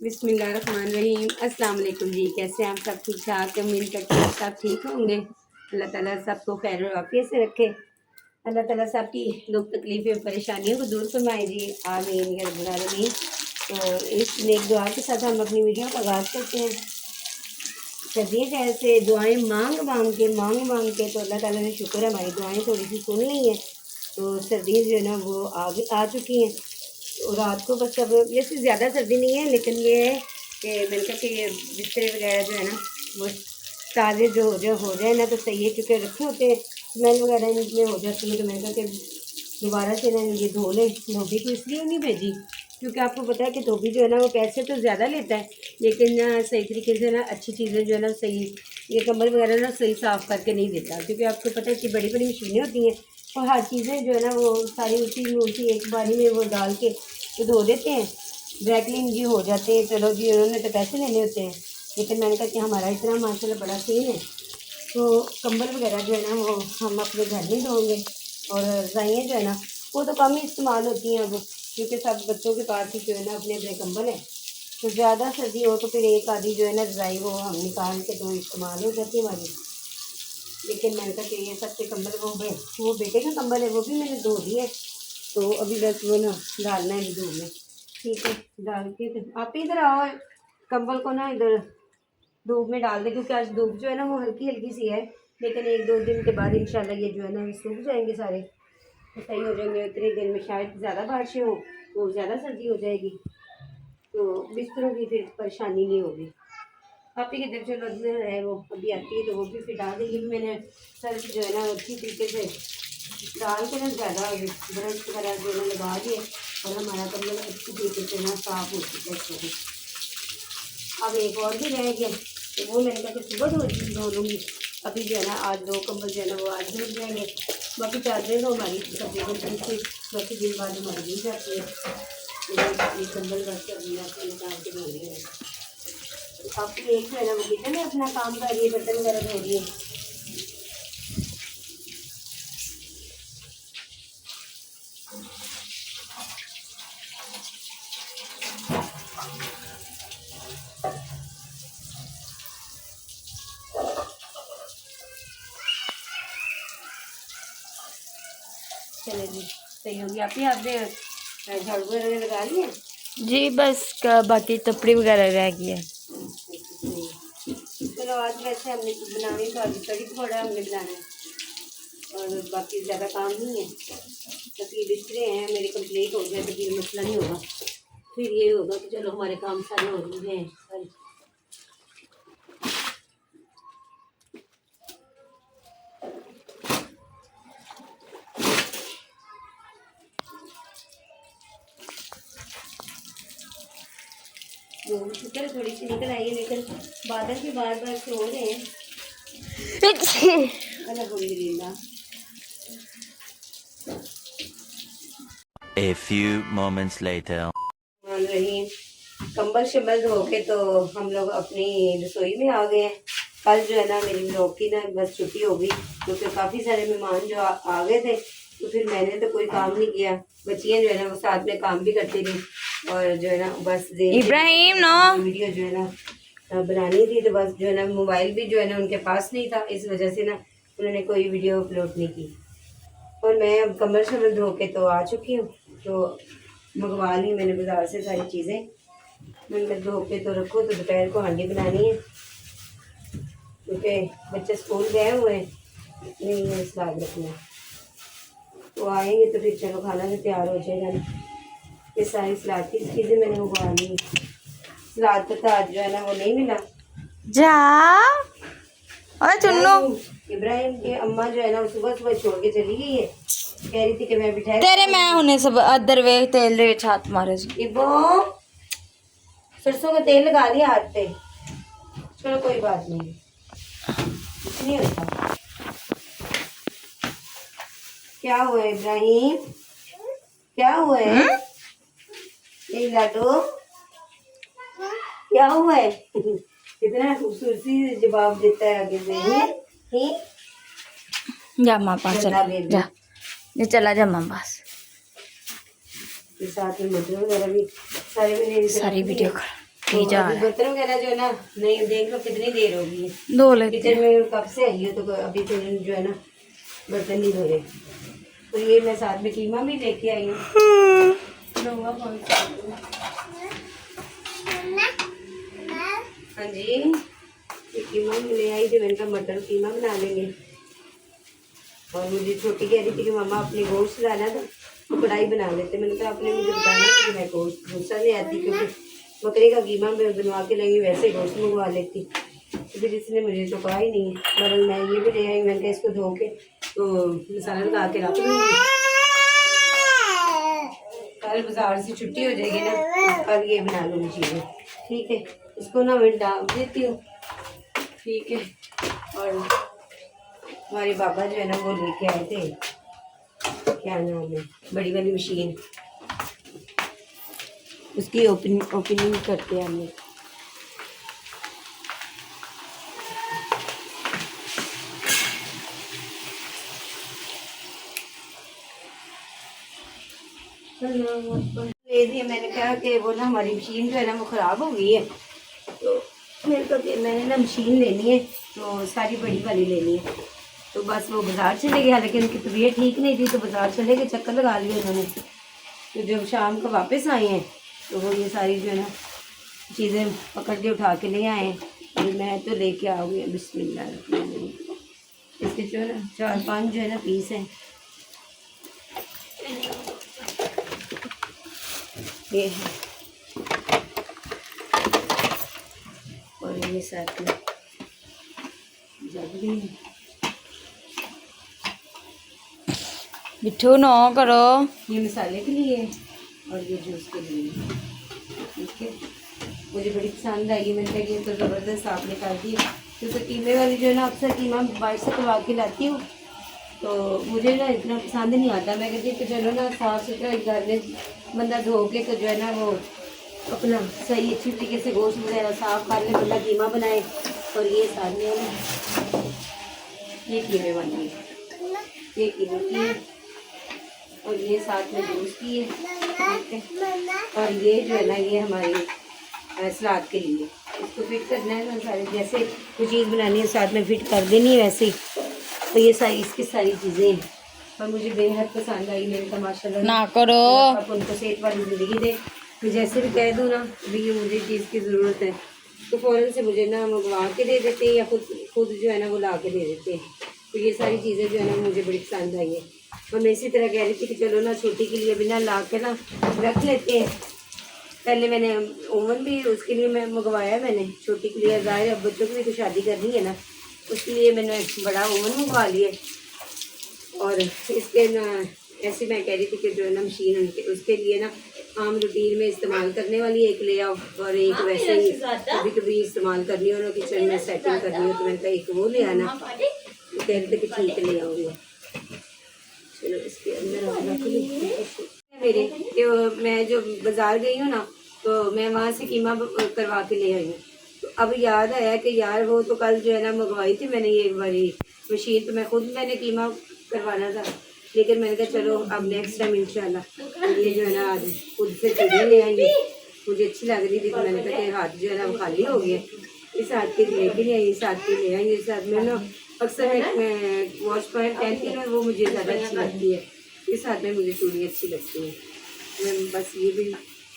बिस्मिल्लाहिर्रहमानिर्रहीम। अस्सलाम वालेकुम जी। कैसे हैं आप? सब ठीक ठाक? उम्मीद करते हैं सब ठीक होंगे। अल्लाह ताला सबको खैर और आफियत से रखे। अल्लाह ताला सबकी दुख तकलीफ़ें परेशानियों को दूर फरमाए जी, आमीन या रब्बुल आलमीन। तो इस नेक दुआ के साथ हम अपनी वीडियो का आगाज़ करते हैं। सर्दियों के ऐसे दुआएं मांग मांग के तो अल्लाह ताला ने शुक्र है हमारी दुआएं थोड़ी सी सुन ली हैं। तो सर्दियाँ जो है ना वो आ चुकी हैं। तो रात को बस अब वैसे ज़्यादा सर्दी नहीं है, लेकिन ये है कि मैंने कहा कि ये बिस्तर वगैरह जो है ना वो ताज़े जो हो जाए ना तो सही है, क्योंकि रखे होते हैं स्मेल वगैरह इनमें हो जाती है। तो मैंने कहा कि दोबारा से ना ये धो लें। धोबी को इसलिए नहीं भेजी क्योंकि आपको पता है कि धोबी जो है ना वो पैसे तो ज़्यादा लेता है, लेकिन ना सही तरीके से ना अच्छी चीज़ें जो है ना सही ये कंबल वगैरह ना सही साफ़ करके नहीं देता। क्योंकि आपको पता है कि बड़ी बड़ी मशीनें होती हैं और हर चीज़ें जो है ना वो सारी उसी एक बारी में वो डाल के तो धो देते हैं, ड्राई क्लीन जी हो जाते हैं। चलो जी, उन्होंने तो पैसे लेने होते हैं, लेकिन मैंने कहा कि हमारा इतना माशाल्लाह बड़ा सीन है तो कंबल वगैरह जो है ना वो हम अपने घर में धोएंगे। और रज़ाइयाँ जो है ना वो तो कम ही इस्तेमाल होती हैं अब, क्योंकि सब बच्चों के पास ही जो है ना अपने अपने कंबल है। तो ज़्यादा सर्दी हो तो फिर एक आधी जो है ना रज़ाई वो हम निकाल के तो इस्तेमाल हो जाती है हमारी। लेकिन मैंने कहा कि ये सबके कंबल वो बेटे का कंबल है, वो भी मैंने धो दिया है। तो अभी बस वो ना डालना है धूप में। ठीक है, डाल के तो आप इधर आओ, कंबल को ना इधर धूप में डाल दें, क्योंकि आज धूप जो है ना वो हल्की हल्की सी है। लेकिन एक दो दिन के बाद इंशाल्लाह ये जो है ना सूख जाएंगे सारे, तो सही हो जाएंगे। उतने दिन में शायद ज़्यादा बारिशें हो तो ज़्यादा सर्दी हो जाएगी, तो बिस्तरों की फिर परेशानी नहीं होगी। आप ही किधर चलो है वो अभी आती है तो वो भी फिर डाल देगी। मैंने सर्फ जो है ना अच्छी तरीके से डाल के ना ज़्यादा ब्रश वगैरह जो है लगा दिए और हमारा कमरा अच्छी तरीके से ना साफ़ हो चुका है। अब एक और भी रह गया तो वो मैंने कहा कि सुबह धो लूँगी। अभी जो है ना आज दो कंबल जो है ना वो आज धुल जाएंगे। बाकी चादरें तो हमारी तकरीबन 30 दिन बाद हमारी मिल जाती है। ये कंबल बस अभी आपको निकाल के धो रही है। अब एक जो है ना वो किचन में अपना काम कर रही है, बर्तन वगैरह धो रही है। चले जी, सही होगी। आपने झाड़ू वगैरह लगा लिया जी? बस बाकी कपड़े वगैरह रह गई है। चलो आज वैसे हमने बनानी तो अभी कड़ी पकौड़ा हमने बनाना है और बाकी ज़्यादा काम नहीं है। बस ये बिस्तरे हैं मेरे कंप्लीट हो जाए तो फिर मसला नहीं होगा। फिर ये होगा कि चलो हमारे काम सारे हो गए हैं सारे। शुक्र थोड़ी सी निकल आई है, लेकिन बादल भी बार बार से हो रहे हैं। अल्हम्दुलिल्लाह। A few moments later. रही कंबल शंबल धो के तो हम लोग अपनी रसोई में आ गए हैं। कल जो है ना मेरी ब्लॉग की ना बस छुट्टी हो गई, क्योंकि काफ़ी सारे मेहमान जो आ गए थे। तो फिर मैंने तो कोई काम नहीं किया, बच्चियाँ जो है ना वो साथ में काम भी करती थी और जो है ना बस इब्राहिम नो वीडियो जो है ना बनानी थी। तो बस जो है ना मोबाइल भी जो है ना उनके पास नहीं था, इस वजह से ना उन्होंने कोई वीडियो अपलोड नहीं की। और मैं अब कंबल शंबल धो के तो आ चुकी हूँ, तो मंगवा ली मैंने बाज़ार से सारी चीज़ें। मैंने धो के तो रखो, तो दोपहर को हांडी बनानी है क्योंकि बच्चे स्कूल गए हुए हैं, नहीं है सलाद रखना। तो आएंगे तो फिर चलो खाना भी तैयार हो जाएगा ना। ये सारी सलाद की चीज़ें मैंने मंगवा ली। सलाद तो आज जो है ना वो नहीं मिला। जा और चुन्नू इब्राहिम की अम्मा जो है ना सुबह सुबह छोड़ के चली गई है, कह रही थी कि मैं बिठाई तेरे मैं होने सब अदर वे तेल रे छात मारे इबो सरसों का तेल लगा लिया हाथ पे। चलो कोई बात नहीं, कुछ नहीं होता। क्या हुआ है इब्राहिम, क्या हुआ है? ये लाडो क्या हुआ है? कितना खूबसूरती से जवाब देता है आगे से। ही जा माँ पास चला जा, ये चला जा माँ पास। साथ में मटर वगैरह भी सारे मैंने सारी वीडियो कर की जा रहा है। बर्तन वगैरह जो है ना, नहीं देख लो कितनी देर होगी। धो लेते किचन में कब से आई हो तो अभी तो जो है ना बर्तन नहीं धो रहे। तो ये मैं साथ में कीमा भी लेके आई हूँ। हाँ जी, ये कीमा भी ले आई थी, मैंने कहा मटर कीमा बना लेंगे। और मुझे छोटी कह रही थी कि मम्मा अपने गोश्त लाना था तो कढ़ाई बना लेते। मैंने कहा आपने मुझे बताना कि मैं गोश्त दूसरा ले आती, क्योंकि बकरे का कीमा मैं बनवा के लाएंगी, वैसे गोश्त मंगवा लेती। तो फिर इसने मुझे तो कहा ही नहीं। मगर मैं ये भी ले आई, मैंने कहा इसको धो के तो मसाला लगा के रख लूँगी। कल बाजार से छुट्टी हो जाएगी ना, कल ये बना लूँगी चीज़ें। ठीक है, इसको ना मैं डाल देती हूँ। ठीक है, और हमारे बाबा जो है ना वो लेके आए थे, क्या नाम है, बड़ी वाली मशीन, उसकी ओपनिंग करते हैं हम लोग। ले दिए। मैंने कहा कि वो ना हमारी मशीन जो है ना वो ख़राब हो गई है, तो मेरे को मैंने ना मशीन लेनी है, तो सारी बड़ी वाली लेनी है। तो बस वो बाज़ार चले गया, लेकिन उनकी तबीयत ठीक नहीं थी, तो बाज़ार चले गए, चक्कर लगा लिया उन्होंने। तो जब शाम को वापस आए हैं तो वो ये सारी जो है ना चीज़ें पकड़ के उठा के ले आए हैं। और मैं तो लेके आ गई बिस्मिल्लाह। इसके जो है ना 4-5 जो है ना पीस हैं। ये है, और ये साथ में जग भी है। बिट्ठू नो करो। ये मसाले के लिए और ये जूस के लिए। ठीक है, मुझे बड़ी पसंद आई। मैंने कहा ये तो ज़बरदस्त आपने कर दी, क्योंकि कीमे वाली जो है ना अक्सर कीमा बाहर से करवा के लाती हूँ, तो मुझे ना इतना पसंद नहीं आता। मैं कहती हूँ कि चलो ना साफ़ सुथरा घर में बंदा धो के तो जो है ना वो अपना सही अच्छी तरीके से गोश्त वगैरह साफ़ कर ले, बंदा कीमा बनाए। और ये साथ में ना ये कीमे वाली है, ये कीमे की है, और ये साथ में जूस की है। ठीक है, और ये जो है ना ये हमारी सलाद के लिए इसको फिट करना है ना सारी, जैसे कोई चीज़ बनानी है साथ में फिट कर देनी है वैसे ही। तो ये सारी इसकी सारी चीज़ें हैं और मुझे बेहद पसंद आई। मैंने कहा माशाल्लाह ना करो। आप उनको सेहत वाली ज़िंदगी दे। तो जैसे भी कह दूँ ना अभी ये मुझे चीज़ की ज़रूरत है तो फ़ौरन से मुझे ना मंगवा के दे देते हैं, या खुद जो है ना वो ला के दे देते हैं। तो ये सारी चीज़ें जो है ना मुझे बड़ी पसंद आई है। और मैं इसी तरह कह रही थी कि चलो ना छोटी के लिए भी ना ला के ना रख लेते हैं। पहले मैंने ओवन भी उसके लिए मैं मंगवाया, मैंने छोटी के लिए, ज़ाहिर अब बच्चों की भी तो शादी करनी है ना, उसके लिए मैंने बड़ा ओवन मंगवा लिया। और इसके ना ऐसे मैं कह रही थी कि जो है ना मशीन उनके उसके लिए ना आम रूटीन में इस्तेमाल करने वाली एक ले आओ, और एक वैसे ही कभी कभी इस्तेमाल करनी हो ना, किचन में सेटिंग करनी हो, तो मैंने कहा एक वो ले आना। तो कह रहे थे कि ठीक ले आऊँगी। चलो इसके अंदर मेरे कि मैं जो बाज़ार गई हूँ ना तो मैं वहाँ से कीमा करवा के ले आई हूँ। तो अब याद आया कि यार वो तो कल जो है ना मंगवाई थी मैंने ये वाली मशीन, तो मैं खुद मैंने कीमा करवाना था, लेकिन मैंने कहा चलो अब नेक्स्ट टाइम इंशाल्लाह ये जो है ना आज खुद से चीज़ें ले आएंगे। मुझे अच्छी लग रही थी तो मैंने कहा कि हाथ जो है ना वो खाली हो गया, इस हाथ के लेके नहीं आई, इस हाथ के ले आई। इस हाथ में ना अक्सर मैं वॉच पॉइंट पहनती हूँ, वो मुझे ज़्यादा अच्छी लगती है। इस हाथ में मुझे चूड़ी अच्छी लगती है, मैं बस ये भी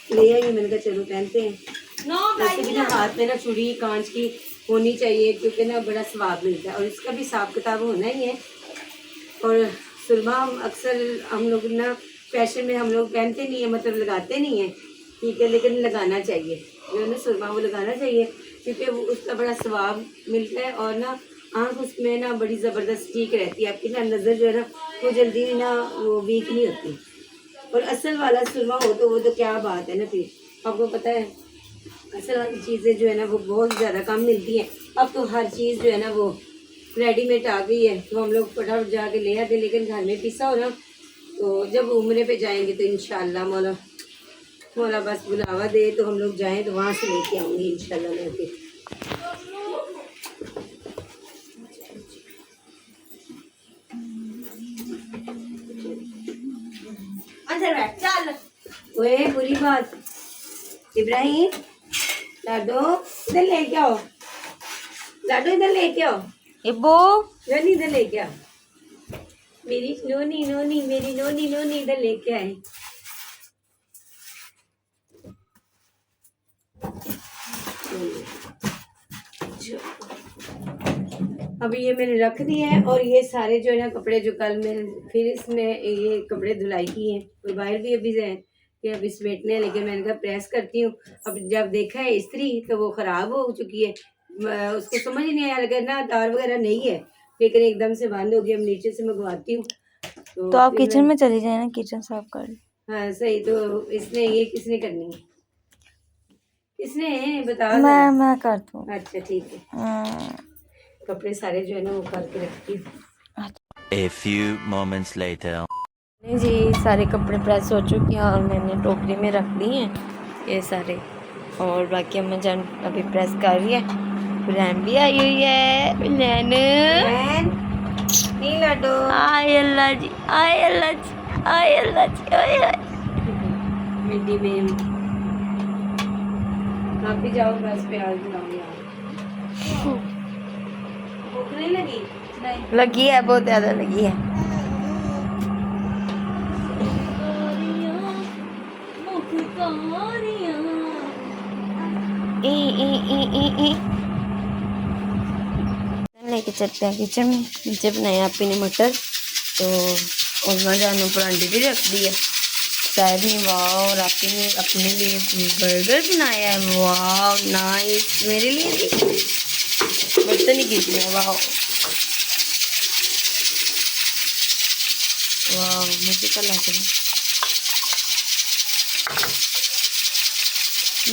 ले आई। मैंने कहा चलो पहनते हैं। वैसे भी ना हाथ में ना चूड़ी कांच की होनी चाहिए, क्योंकि ना बड़ा स्वाद मिलता है और इसका भी हिसाब किताब होना ही है। और सुरमा अक्सर हम लोग ना फैशन में हम लोग पहनते नहीं है, मतलब लगाते नहीं है, ठीक है, लेकिन लगाना चाहिए जो है ना सुरमा वो लगाना चाहिए, क्योंकि वो उसका बड़ा स्वाद मिलता है। और ना आँख उसमें ना बड़ी ज़बरदस्त ठीक रहती है, आपकी ना नज़र जो है ना वो जल्दी ना वो वीक नहीं होती। और असल वाला सुरमा हो तो वो तो क्या बात है ना। फिर आपको पता है असल वाली चीज़ें जो है ना वो बहुत ज़्यादा कम मिलती हैं। अब तो हर चीज़ जो है ना वो रेडीमेड आ गई है, तो हम लोग फटाफट जाके ले आते, लेकिन घर में पिसा हो ना तो जब उम्रे पे जाएंगे तो इंशाल्लाह मौला बस बुलावा दे तो हम लोग जाएं तो वहाँ से लेके आऊँगी इंशाल्लाह मैं। फिर अंदर बैठ चल। ओए बुरी बात इब्राहिम, लाडो इधर लेके आओ, लाडो इधर लेके आओ, इब्बू नोनी इधर लेके आओ, मेरी नोनी नोनी मेरी नोनी नोनी इधर लेके आए। अभी ये मैंने रख दिए हैं और ये सारे जो है ना कपड़े जो कल मैं फिर इसमें ये कपड़े धुलाई की हैं, कोई बाहर भी अभी है कि अभी समेटने हैं, लेकिन मैंने कहा प्रेस करती हूँ। अब जब देखा है इस्त्री तो वो ख़राब हो चुकी है, उसको समझ नहीं आया, लगा ना तार वगैरह नहीं है, लेकिन एकदम से बंद हो गया। अब नीचे से मंगवाती हूँ। तो आप फिर किचन में चली जाए ना, किचन साफ कर। हाँ सही। तो इसने ये किसने करनी है, किसने बता मैं कर दूँ। अच्छा ठीक है। कपड़े सारे जो है ना वो करके रखती हूँ। A few moments later. नहीं जी, सारे कपड़े प्रेस हो चुके हैं और मैंने टोकरी में रख दिए हैं ये सारे, और बाकी अम्मा जान अभी प्रेस कर रही है। बुरहान भी आई हुई है। बुरहान नहीं लाडो, आय अल्लाह जी, आय अल्लाह जी, आय अल्लाह जी, आय मिट्टी में आप भी जाओ, बस प्याज बनाओ यार। भूख नहीं लगी? नहीं लगी है, बहुत ज़्यादा लगी है। लेके चलते हैं किचन में। नीचे बनाए आपी ने मटर, तो उम्मा जान पर अंडे भी रख दिया। शायद नहीं, वाह। और आपी ने अपने लिए बर्गर बनाया है, वाह नाइस। मेरे लिए भी बर्तन ही गिरते हैं, वाह वाह, मजे का लग रहा है।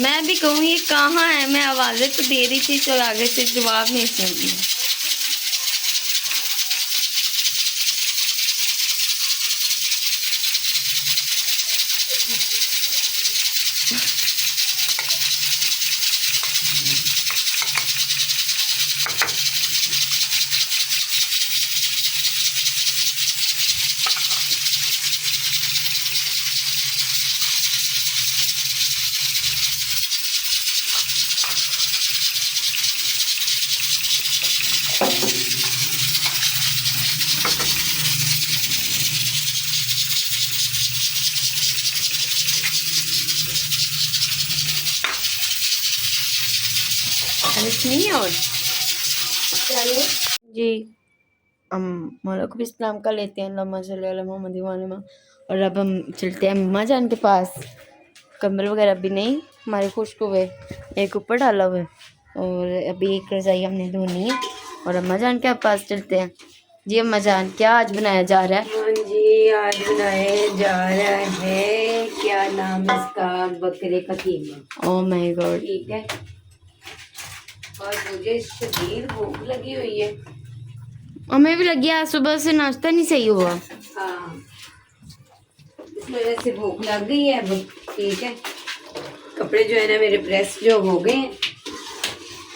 मैं भी कहूँ ये कहाँ है, मैं आवाज़ें तो दे रही थी तो आगे से जवाब नहीं सुन रही। नहीं और जी हम मौला को भी इस्लाम का लेते हैं, अल्लाह सल्लल्लाहु अलैहि वसल्लम। और अब हम चलते हैं अम्मा जान के पास। कंबल वगैरह भी नहीं हमारे खुश्क हुए, एक ऊपर डाला हुआ है, और अभी एक रजाई हमने धोनी है और अम्मा जान के पास चलते हैं। जी अम्मा जान, क्या आज बनाया जा रहा है? हाँ जी, आज बनाया जा रहा है, क्या नाम इसका, बकरे का कीमा। Oh my God. ठीक है, और मुझे शदीद भूख लगी हुई है। हमें भी लगी, आज सुबह से नाश्ता नहीं सही हुआ। हाँ, इस वजह से भूख लग गई है अब। ठीक है, कपड़े जो है ना मेरे प्रेस जो हो गए हैं,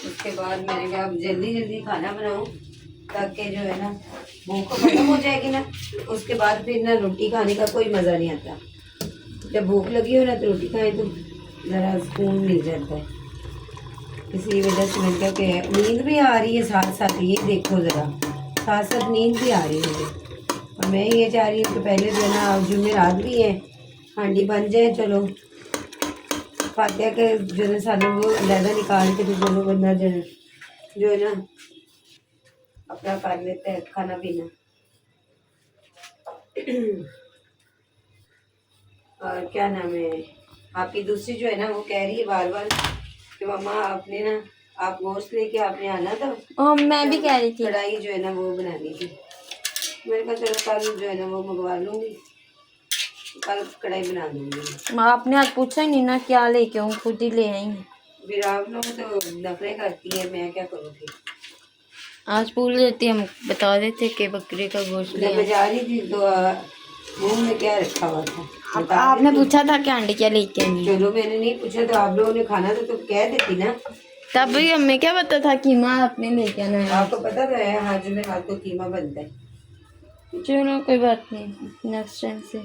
उसके बाद मैंने कहा अब जल्दी जल्दी खाना बनाऊं ताकि जो है ना भूख खत्म हो जाएगी ना, उसके बाद फिर ना रोटी खाने का कोई मज़ा नहीं आता। जब भूख लगी हो ना तो रोटी खाए तो ज़रा सुकून मिल जाता है। इसी वजह से मैंने कहा कि नींद भी आ रही है साथ साथ, ये देखो ज़रा साथ साथ नींद भी आ रही है मुझे। और मैं ये चाह रही हूँ कि पहले जो है ना अब जुमेरात भी है, हांडी बन जाए। चलो फातिहा के जो है सालों वो ज़्यादा निकाल के तो दोनों बंदा जो है ना अपना कर लेते हैं खाना पीना। और क्या नाम है, आपकी दूसरी जो है ना वो कह रही है बार बार कि मम्मा आपने ना आप गोश्त लेके आपने आना था। मैं भी कह रही थी कढ़ाई जो है ना वो बनानी थी। मैंने कहा चलो कल जो है ना वो मंगवा लूँगी, कल कढ़ाई बना दूँगी। आपने आज पूछा ही नहीं ना क्या लेके आऊँ, खुद ही ले आई। फिर आप लोग तो नखरे करती है, मैं क्या करूँगी। आज भूल जाती, हम बता देते कि बकरे का गोश्त ले जब मैं जा रही थी तो मुंह में क्या रखा हुआ था बता आपने देती। पूछा था कि अंडे क्या लेके आई। चलो मैंने नहीं पूछा तो आप लोगों ने खाना था तो कह देती ना। तब भी हमें क्या पता था कि माँ अपने लेके आना है। आपको पता तो है आज में रात को कीमा बनता है। चलो कोई बात नहीं, नेक्स्ट टाइम से।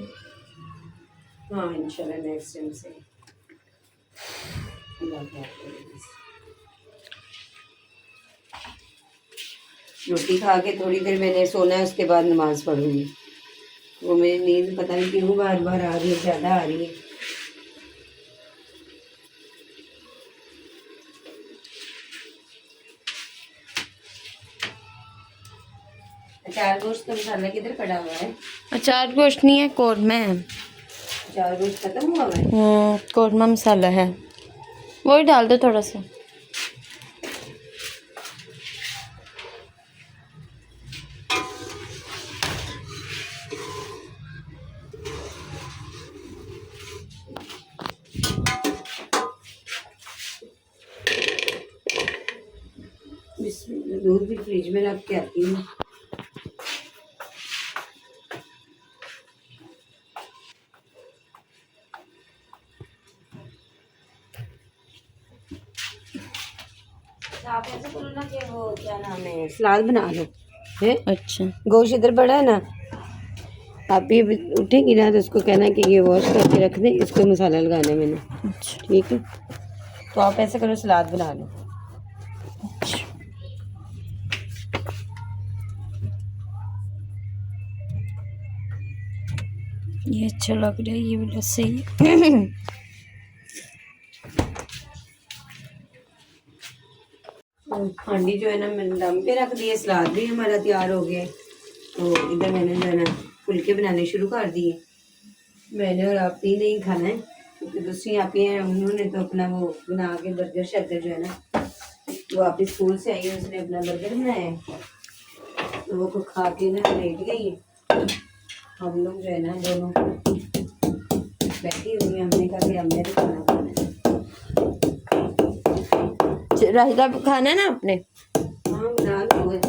हाँ इंशाल्लाह नेक्स्ट टाइम से। रोटी खा के थोड़ी देर मैंने सोना है, उसके बाद नमाज पढ़ूंगी। वो मेरी नींद पता नहीं क्यों बार बार आ रही है, ज़्यादा आ रही है। अचार गोश्त का मसाला किधर पड़ा हुआ है? अचार गोश्त नहीं है, कौरमा है। अचार गोश्त खत्म हुआ हुआ है? कौरमा मसाला है, वही डाल दो थोड़ा सा। दूध भी फ्रिज में रख के आती हूँ। आप ऐसे करो ना कि वो क्या नाम है, सलाद बना लो है। अच्छा, गोश्त इधर पड़ा है ना, आप भी उठेंगी ना तो उसको कहना कि ये वॉश करके रख दें, इसको मसाला लगाना है मैंने। अच्छा, ठीक है, तो आप ऐसे करो, सलाद बना लो। अच्छा। ये अच्छा लग रहा है, ये वाला सही है। हांडी जो है ना मैंने दम पे रख दिए, सलाद भी हमारा तैयार हो गया। तो इधर मैंने जो है ना फुलके बनाने शुरू कर दिए। मैंने और आप ही नहीं खाना है, क्योंकि दूसरी आप ही हैं, उन्होंने तो अपना वो बना के बर्गर शर्गर जो है ना, वो आप स्कूल से आई है, उसने अपना बर्गर बनाया है, तो वो खा के ना लेट गई है। हम लोग जो है ना दोनों बैठी हुई हैं, हमने कहा कि हमने भी खाना खाना है। रायता खाना है ना आपने? हाँ बना लो है।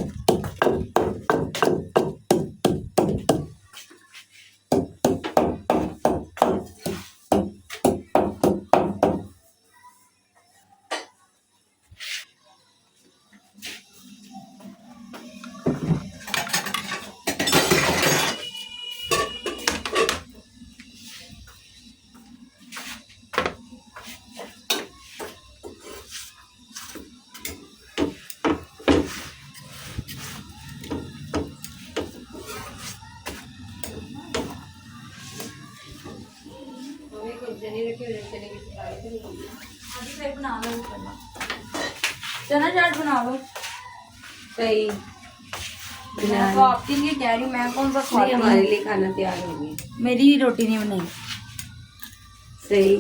चना चाट बना लो। सही, मैं तो आपके लिए कह रही हूँ, मैं कौन सा खाती हूँ? हमारे लिए खाना तैयार हो गया। मेरी रोटी नहीं बनाई। सही,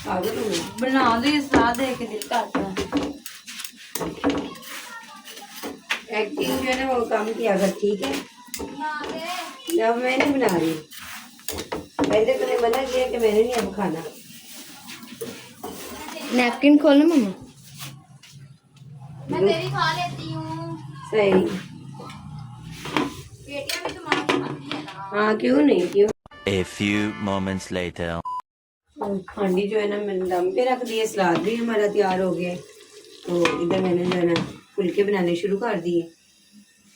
पागल हो गए। बना दो, ये सलाद देख के दिल करता है। एक्टिंग जो है ना वो काम किया कर, ठीक है? अब मैं नहीं बना रही, पहले तूने मना किया कि मैंने नहीं अब खाना। नैपकिन खोलो मम्मा। मैं तेरी खा लेती हूँ। सही, बेटियां भी तुम्हारी खाती है ना। हाँ क्यों नहीं, क्यों। A few moments later. हांडी जो है ना मैंने दम पे रख दिए, सलाद भी हमारा तैयार हो गया। तो इधर मैंने जो है ना फुलके बनाने शुरू कर दिए।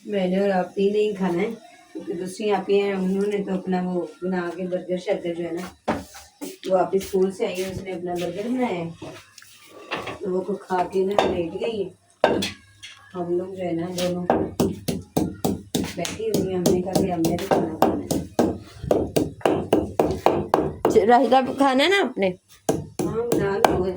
मैंने और आप ही नहीं खाना है, क्योंकि दूसरी आप ही हैं, उन्होंने तो अपना वो बना के बर्गर शर्गर जो है ना, वो आप स्कूल से आई है, उसने अपना बर्गर बनाया है, तो वो खा के ना लेट गई है। हम लोग जो है ना दोनों बैठी हुई हैं, हमने कहा कि हमने भी खाना खाना है। रायता खाना है ना आपने? हाँ बना लो है।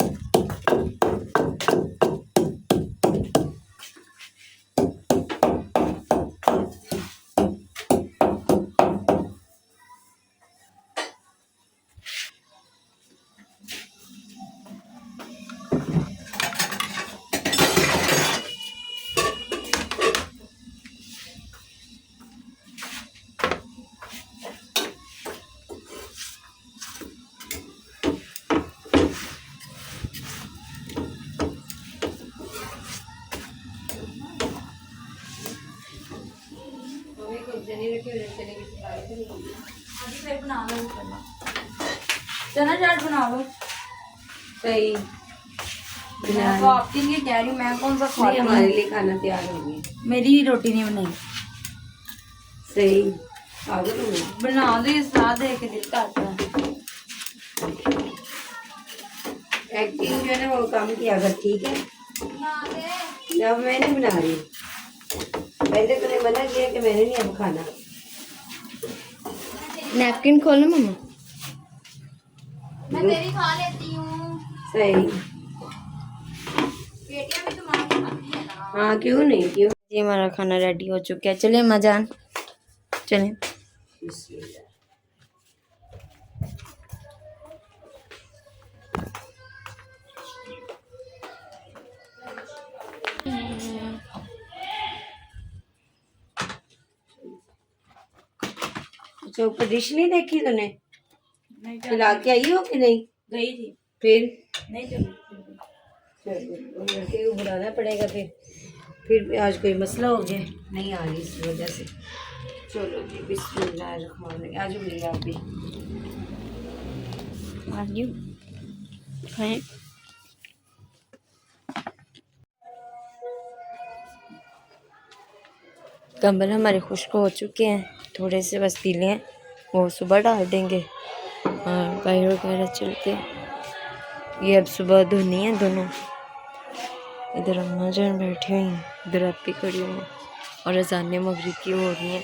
अभी फिर बना लो करना। चना चाट बना लो। सही, मैं तो आपके लिए कह रही हूँ, मैं कौन सा खाती हूँ? हमारे लिए खाना तैयार हो गया। मेरी रोटी नहीं बनाई। सही, पागल हो गए। बना दो, ये सलाद देख के दिल करता है। एक्टिव जो है ना वो काम किया कर, ठीक है। अब मैं नहीं बना रही, पहले तूने मना किया कि मैंने नहीं अब खाना। नैपकिन खोलो मम्मा। मैं तेरी खा लेती हूँ। सही। बेटियां भी तुम्हारी खाती है ना। हाँ क्यों नहीं, क्यों। ये हमारा खाना रेडी हो चुका है, चलिए अम्मा जान चलें। बिस्मिल्लाह। अच्छा ऊपर डिश नहीं देखी तूने, खिला के आई हो कि नहीं? गई थी। फिर नहीं चली। चलो लड़के को बुलाना पड़ेगा फिर आज कोई मसला हो गया, नहीं आ रही इस वजह से। चलो जी बिस्मिल्लाह, आज मिली आप भी। आलू खाएं। कंबल हमारे खुश्क हो चुके हैं, थोड़े से बस पीले हैं, वो सुबह डाल देंगे और पैर वगैरह चलते हैं। ये अब सुबह धोनी है दोनों। इधर अम्मा जान बैठी हुई हैं, इधर आप भी खड़ी हुई हैं और अज़ान मगरिब की हो रही हैं।